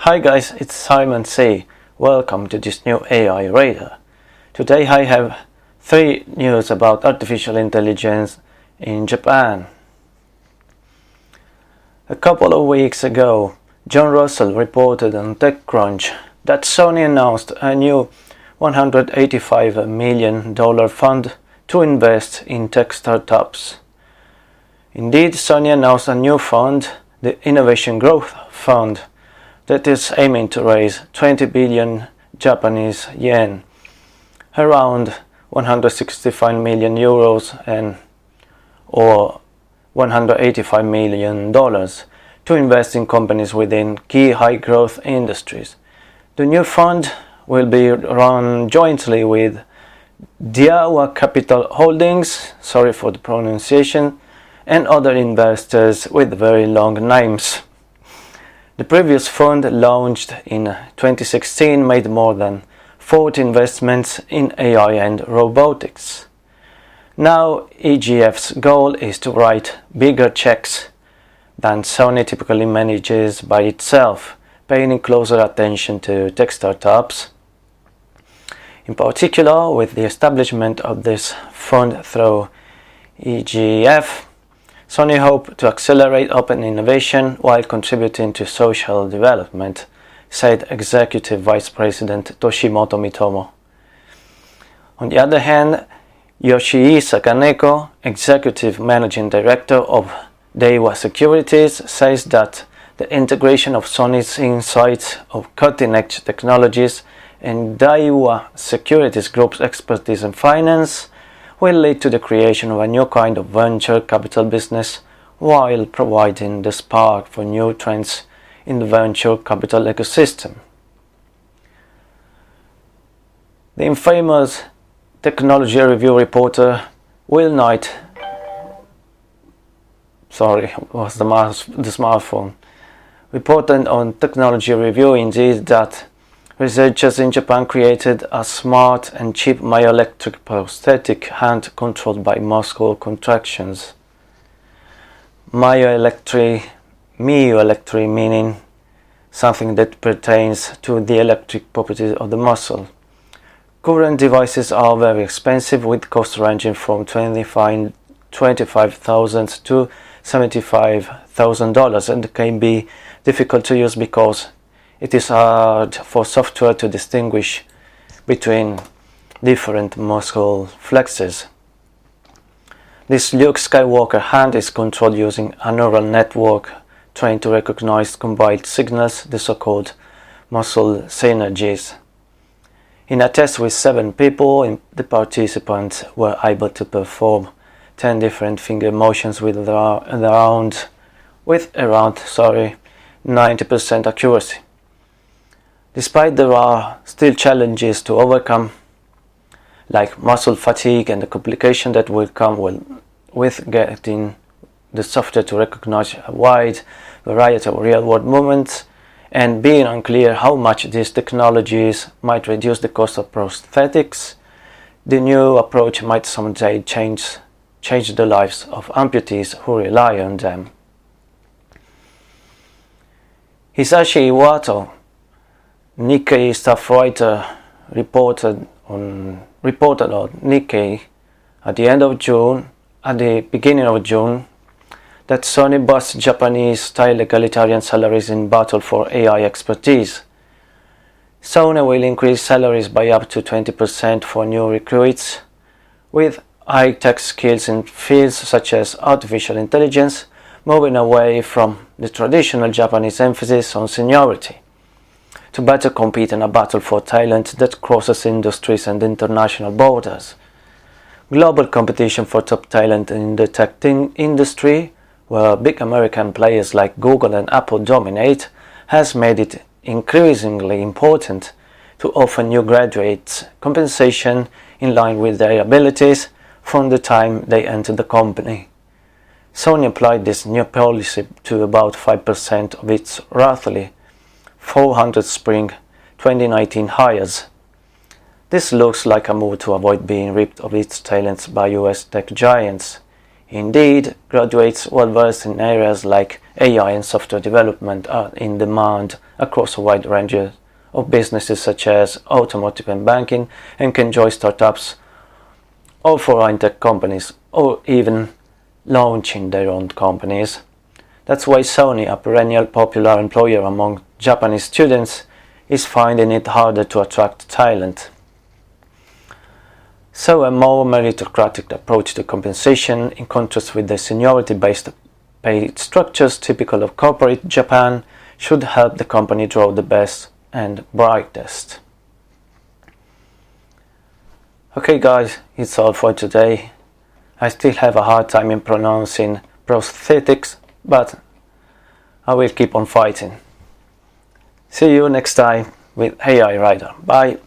Hi guys, it's Simon C. Welcome to this new AI radar. Today I have 3 news about artificial intelligence in Japan. A couple of weeks ago, John Russell reported on TechCrunch that Sony announced a new $185 million fund to invest in tech startups. Indeed, Sony announced a new fund, the Innovation Growth Fund, that is aiming to raise 20 billion Japanese yen, around 165 million euros or $185 million, to invest in companies within key high-growth industries. The new fund will be run jointly with Daiwa Capital Holdings, sorry for the pronunciation, and other investors with very long names. The previous fund, launched in 2016, made more than 40 investments in AI and robotics. Now IGF's goal is to write bigger checks than Sony typically manages by itself, paying closer attention to tech startups. In particular, with the establishment of this fund through IGF, Sony hopes to accelerate open innovation while contributing to social development, said Executive Vice President Toshimoto Mitomo. On the other hand, Yoshihisa Kaneko, Executive Managing Director of Daiwa Securities, says that the integration of Sony's insights of cutting-edge technologies and Daiwa Securities Group's expertise in finance will lead to the creation of a new kind of venture capital business while providing the spark for new trends in the venture capital ecosystem. The infamous technology review reporter Will Knight, was the smartphone, reported on Technology Review indeed that researchers in Japan created a smart and cheap myoelectric prosthetic hand controlled by muscle contractions. Myoelectric meaning something that pertains to the electric properties of the muscle. Current devices are very expensive, with costs ranging from $25,000 to $75,000, and can be difficult to use because it is hard for software to distinguish between different muscle flexes. This Luke Skywalker hand is controlled using a neural network trained to recognize combined signals, the so-called muscle synergies. In a test with 7 people, the participants were able to perform 10 different finger motions with around 90% accuracy. Despite there are still challenges to overcome, like muscle fatigue and the complication that will come with getting the software to recognize a wide variety of real-world movements, and being unclear how much these technologies might reduce the cost of prosthetics, the new approach might someday change the lives of amputees who rely on them. Hisashi Iwato, Nikkei staff writer, reported on Nikkei at the beginning of June, that Sony busts Japanese-style egalitarian salaries in battle for AI expertise. Sony will increase salaries by up to 20% for new recruits with high-tech skills in fields such as artificial intelligence, moving away from the traditional Japanese emphasis on seniority, to better compete in a battle for talent that crosses industries and international borders. Global competition for top talent in the tech industry, where big American players like Google and Apple dominate, has made it increasingly important to offer new graduates compensation in line with their abilities from the time they enter the company. Sony applied this new policy to about 5% of its roughly 400 spring 2019 hires. This looks like a move to avoid being ripped of its talents by US tech giants. Indeed, graduates well versed in areas like AI and software development are in demand across a wide range of businesses such as automotive and banking, and can join startups or foreign tech companies, or even launching their own companies. That's why Sony, a perennial popular employer among Japanese students, is finding it harder to attract talent. So a more meritocratic approach to compensation, in contrast with the seniority-based pay structures typical of corporate Japan, should help the company draw the best and brightest. Okay guys, it's all for today. I still have a hard time in pronouncing prosthetics, but I will keep on fighting. See you next time with AI Rider. Bye.